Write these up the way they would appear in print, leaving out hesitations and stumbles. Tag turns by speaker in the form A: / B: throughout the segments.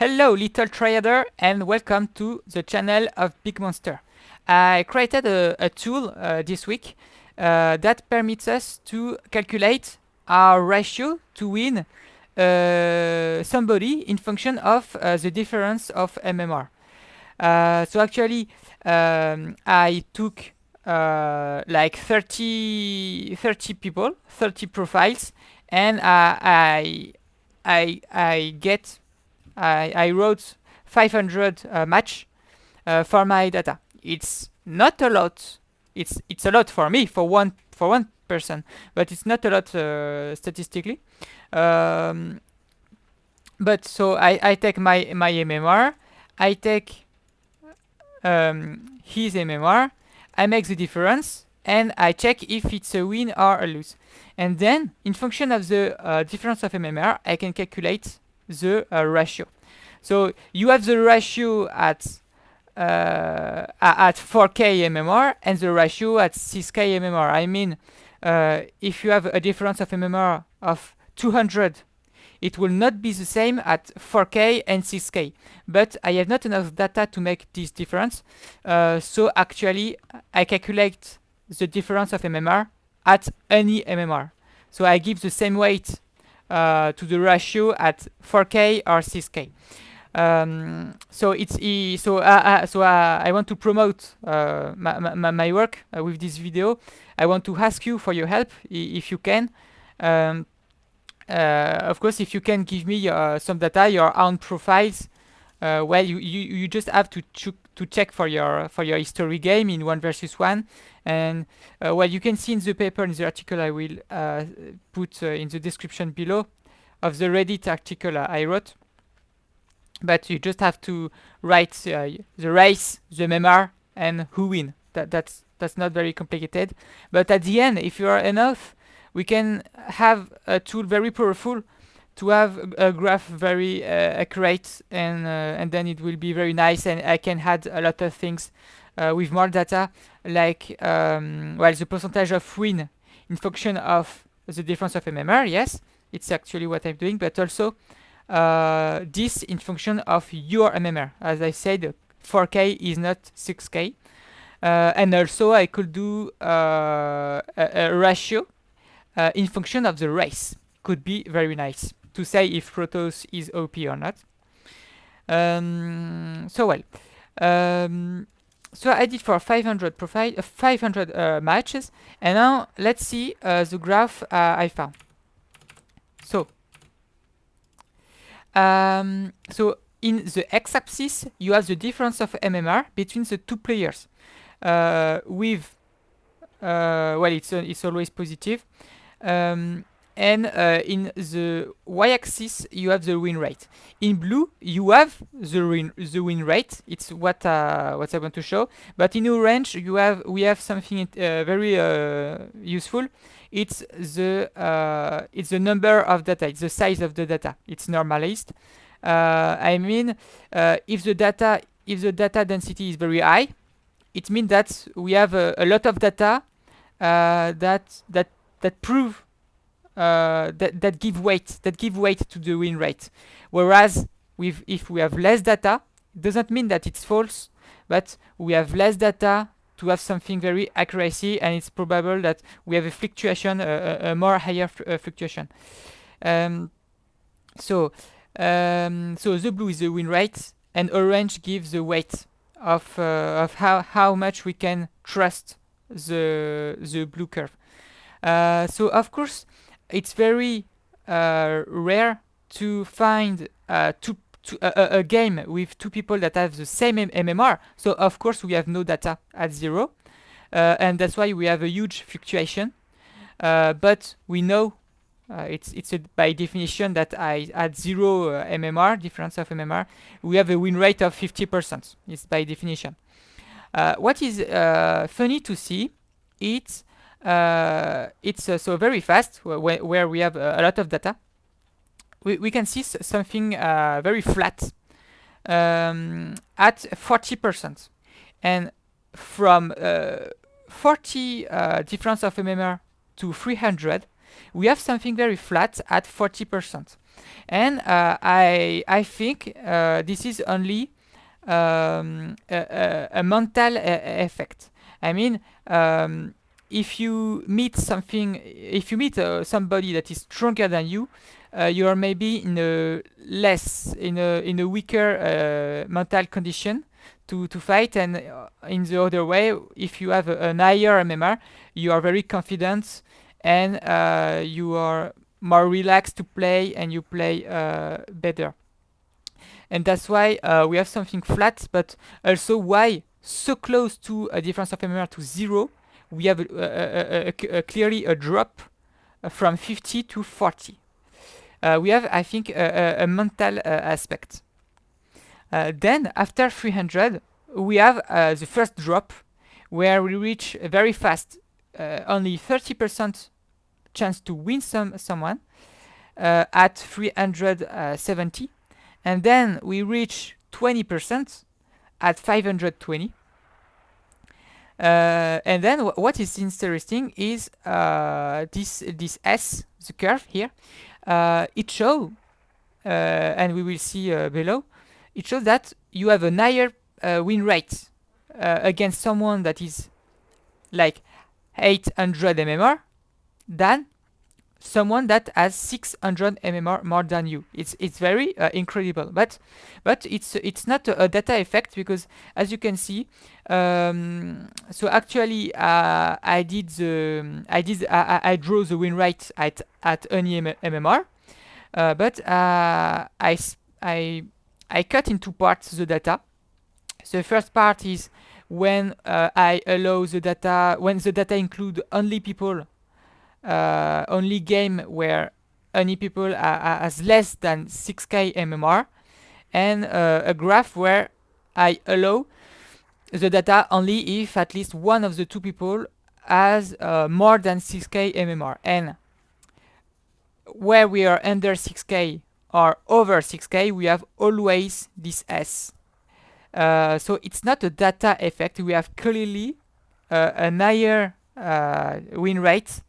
A: Hello little triader and welcome to the channel of bigmonster. I created a tool this week that permits us to calculate our ratio to win somebody in function of the difference of MMR. So actually I took like 30 people, 30 profiles, and I wrote 500 match for my data. It's not a lot. It's a lot for me for one person, but it's not a lot statistically. Um, but so I take my MMR, I take his MMR, I make the difference, and I check if it's a win or a lose. And then, in function of the difference of MMR, I can calculate the ratio. So you have the ratio at 4K MMR and the ratio at 6K MMR. I mean, if you have a difference of MMR of 200, it will not be the same at 4K and 6K. But I have not enough data to make this difference. So actually, I calculate the difference of MMR at any MMR. So I give the same weight to the ratio at 4K or 6K. So I want to promote my work with this video. I want to ask you for your help if you can. Of course, if you can give me some data, your own profiles. Well, you just have to check for your history game in 1 versus 1, and well, you can see in the paper, in the article I will put in the description below of the Reddit article I wrote. But you just have to write the race, the MMR, and who win. That's not very complicated. But at the end, if you are enough, we can have a tool very powerful to have a graph very accurate, and then it will be very nice. And I can add a lot of things with more data, like well, the percentage of win in function of the difference of MMR. Yes, it's actually what I'm doing, but also this in function of your MMR. As I said, 4K is not 6K. And also I could do a ratio in function of the race. Could be very nice to say if Protoss is OP or not. So I did for 500 matches, and now let's see the graph I found. So in the x-axis, you have the difference of MMR between the two players. With well, it's always positive. And in the y-axis, you have the win rate. In blue, you have the win rate. It's what I want to show. But in orange, we have something very useful. It's the number of data. It's the size of the data. It's normalized. I mean, if the data density is very high, it means that we have a lot of data that prove that give weight to the win rate. Whereas if we have less data, it doesn't mean that it's false, but we have less data to have something very accuracy, and it's probable that we have a fluctuation, a more higher fluctuation. So the blue is the win rate, and orange gives the weight of how much we can trust the blue curve. So of course, it's very rare to find a game with two people that have the same MMR. So of course we have no data at 0, and that's why we have a huge fluctuation. But we know it's by definition that at 0 MMR, difference of MMR, we have a win rate of 50%. It's by definition. What is funny to see, it's so very fast where we have a lot of data. We can see something very flat at 40%, and from 40 difference of MMR to 300, we have something very flat at 40%. And I think this is only a mental effect. I mean, if you meet somebody that is stronger than you, you are maybe in a weaker mental condition to fight, and in the other way, if you have an higher MMR, you are very confident, and you are more relaxed to play, and you play better. And that's why we have something flat, but also why so close to a difference of MMR to 0, we have clearly a drop from 50 to 40. We have, I think, a mental aspect. Then, after 300, we have the first drop, where we reach very fast, only 30% chance to win someone at 370, and then we reach 20% at 520. And then what is interesting is this S, the curve here. It shows, and we will see below, it shows that you have a higher win rate against someone that is like 800 MMR than someone that has 600 MMR more than you. It's very incredible, but it's not a data effect, because as you can see, so actually I draw the win rate at any MMR, but I cut into parts the data. The first part is when I allow the data, when the data include only people, only game where any people has less than 6k MMR, and a graph where I allow the data only if at least one of the two people has more than 6k MMR. And where we are under 6k or over 6k, we have always this S. So it's not a data effect. We have clearly a higher win rate.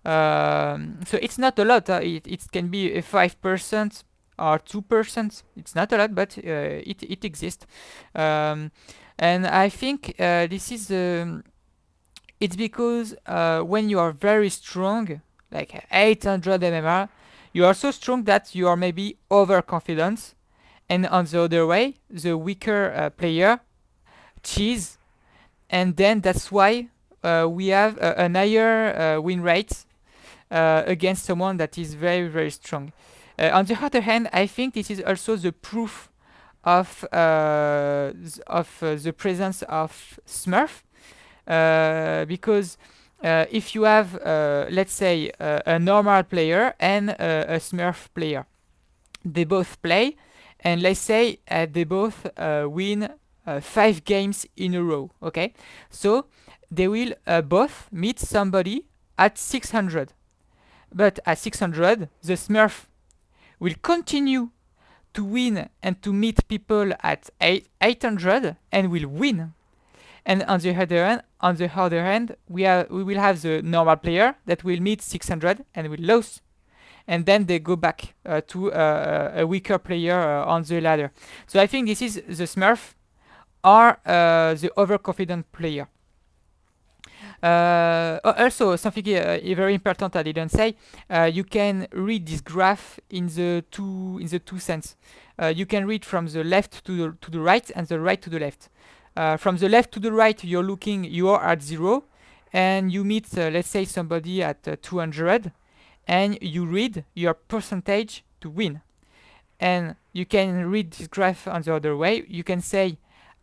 A: So it's not a lot. It can be 5% or 2%. It's not a lot, but it exists. And I think this is it's because when you are very strong, like 800 MMR, you are so strong that you are maybe overconfident, and on the other way, the weaker player cheese, and then that's why we have a higher win rate against someone that is very, very strong. On the other hand, I think this is also the proof of the presence of Smurf, because if you have, let's say, a normal player and a Smurf player, they both play, and let's say they both win 5 games in a row. Okay, so they will both meet somebody at 600. But at 600, the Smurf will continue to win and to meet people at 800 and will win. And on the other hand, we will have the normal player that will meet 600 and will lose. And then they go back to a weaker player on the ladder. So I think this is the Smurf or the overconfident player. Also, something very important I didn't say. You can read this graph in the two sense. You can read from the left to the right and the right to the left. From the left to the right, you are at 0, and you meet, let's say, somebody at 200, and you read your percentage to win. And you can read this graph on the other way. You can say,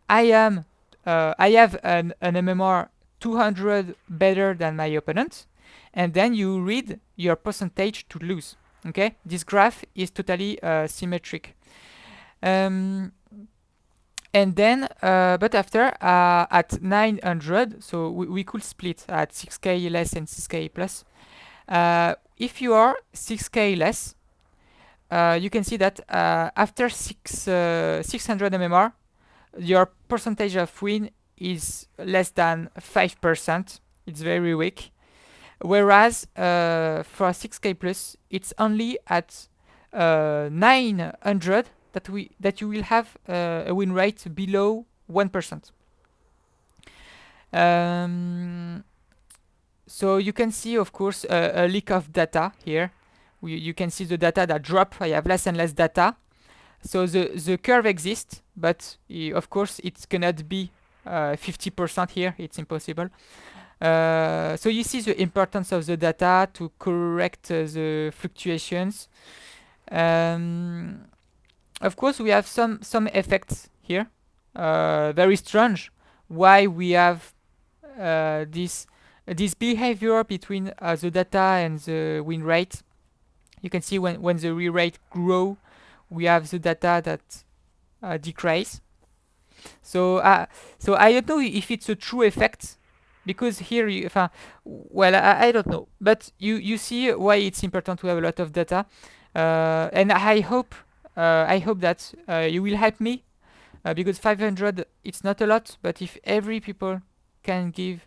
A: I have an MMR 200 better than my opponent, and then you read your percentage to lose. Okay, this graph is totally symmetric. And then, but after at 900, so we could split at 6k less and 6k plus. If you are 6k less, you can see that after 600 MMR, your percentage of win is less than 5%. It's very weak. Whereas for 6k plus, it's only at 900 that you will have a win rate below 1%. So you can see, of course, a leak of data here. You can see the data that drop. I have less and less data. So the curve exists, but of course it cannot be 50% here. It's impossible. So you see the importance of the data to correct the fluctuations. Of course, we have some effects here, very strange. Why we have this behavior between the data and the win rate. You can see when the re-rate grow, we have the data that decrease. So I don't know if it's a true effect, because here well, I don't know, but you see why it's important to have a lot of data, and I hope that you will help me, because 500 it's not a lot, but if every people can give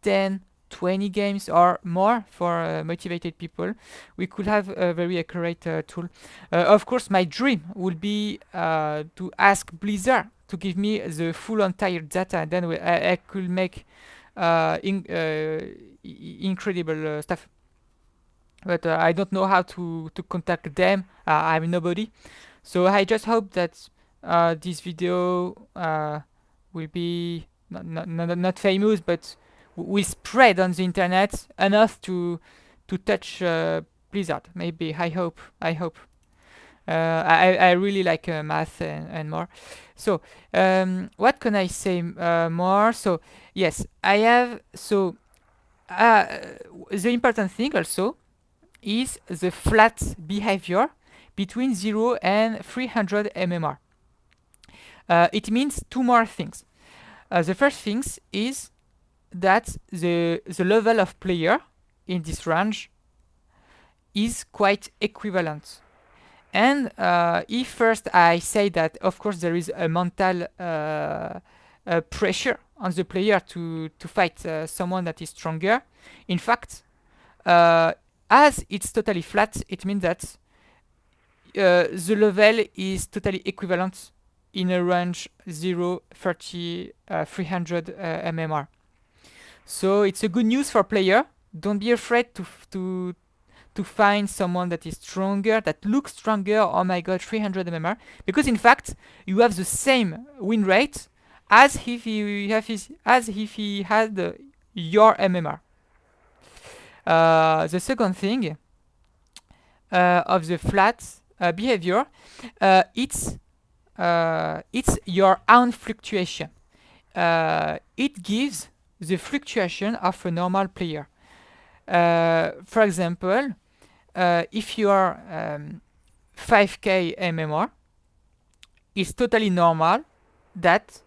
A: 10 20 games or more for motivated people, we could have a very accurate tool. Of course, my dream would be to ask Blizzard to give me the full entire data, and then I could make incredible stuff. But I don't know how to contact them. I'm nobody. So I just hope that this video will be not famous, but will spread on the internet enough to touch Blizzard. Maybe. I hope. I really like math and more. So what can I say more? So yes, I have. So the important thing also is the flat behavior between 0 and 300 MMR. It means two more things. The first thing is that the level of player in this range is quite equivalent. And if first I say that, of course, there is a mental pressure on the player to fight someone that is stronger. In fact, as it's totally flat, it means that the level is totally equivalent in a range 0, 30, 300 MMR. So it's a good news for player. Don't be afraid to find someone that is stronger, that looks stronger. Oh my god, 300 MMR, because in fact you have the same win rate as if he had your MMR. The second thing of the flat behavior, it's your own fluctuation. It gives the fluctuation of a normal player. For example, if you are 5k MMR, it's totally normal that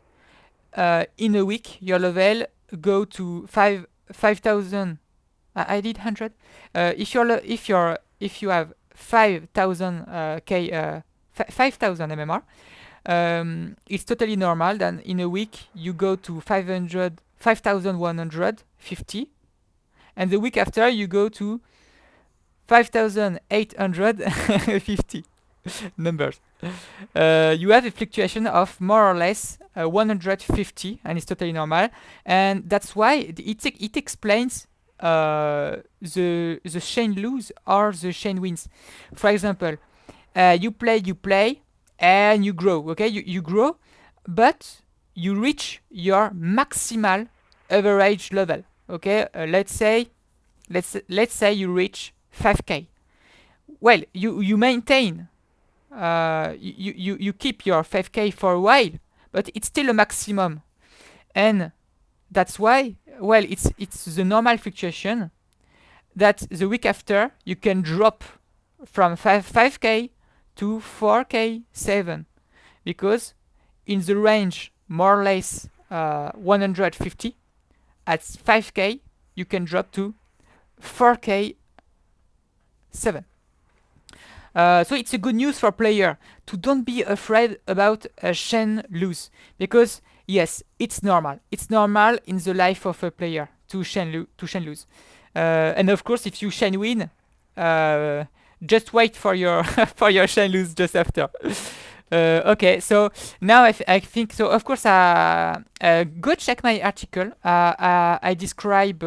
A: in a week your level go to 5,000. I did 100. If you have 5,000 5,000 MMR, it's totally normal that in a week you go to 5,150, and the week after you go to 5,850 numbers. You have a fluctuation of more or less 150, and it's totally normal, and that's why it explains the chain lose or the chain wins. For example, you play and you grow. Okay, you grow, but you reach your maximal average level. Okay, let's say you reach 5k. Well, you maintain, you keep your 5k for a while, but it's still a maximum, and that's why, well, it's the normal fluctuation that the week after you can drop from 5k to 4k 7, because in the range more or less 150, at 5k you can drop to 4k 7. So it's a good news for player to don't be afraid about a chain lose, because yes, it's normal. It's normal in the life of a player to chain lose. And of course, if you chain win, just wait for your for your shine loose just after. Okay, so now I think so. Of course, go check my article. I describe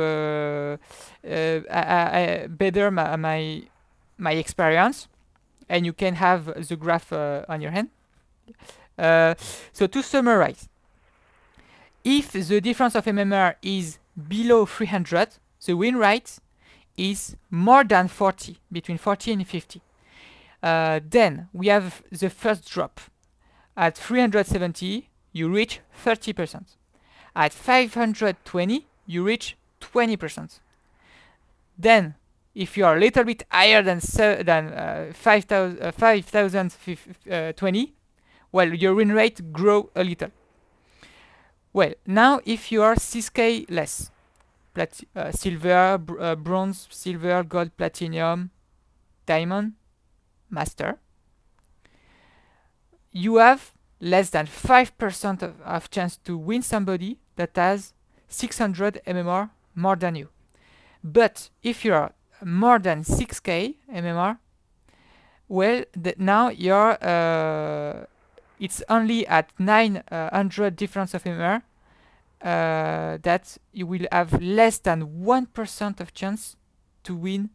A: better my experience, and you can have the graph on your hand. Uh, so to summarize, if the difference of MMR is below 300, the win rate is more than 40, between 40 and 50. Then we have the first drop. At 370, you reach 30%. At 520, you reach 20%. Then, if you are a little bit higher than 5020, well, your win rate grow a little. Well, now if you are 6k less, silver, bronze, silver, gold, platinum, diamond, master, you have less than 5% of chance to win somebody that has 600 MMR more than you. But if you are more than 6k MMR, well, now you're it's only at 900 difference of MMR that you will have less than 1% of chance to win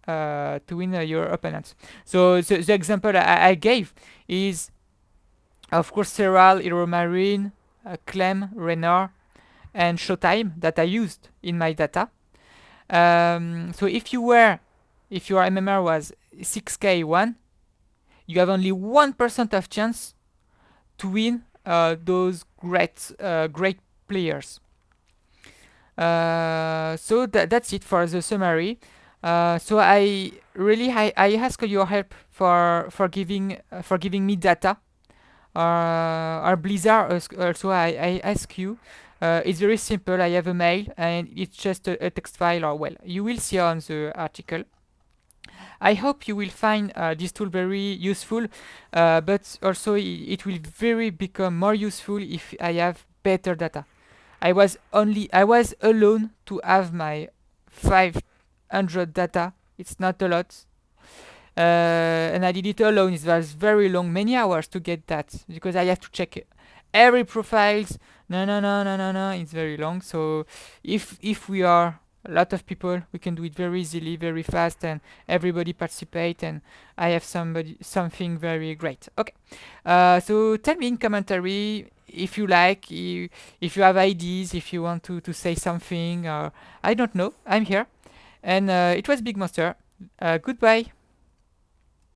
A: your opponent. So the example I gave is, of course, Serral, Hero Marine, Clem, Renard, and Showtime that I used in my data. So if your MMR was 6k1, you have only 1% of chance to win those great players. So that's it for the summary. So I ask your help for giving me data. Or Blizzard also I ask you. It's very simple. I have a mail and it's just a text file, or well, you will see on the article. I hope you will find this tool very useful, but also it will very become more useful if I have better data. I was alone to have my 500 data. It's not a lot. And I did it alone. It was very long, many hours to get that, because I have to check every profiles. No. It's very long. So if we are a lot of people, we can do it very easily, very fast, and everybody participate. And I have something very great. Okay. So tell me in commentary if you like, if you have ideas, if you want to say something, or I don't know. I'm here, and it was Big Monster. Goodbye.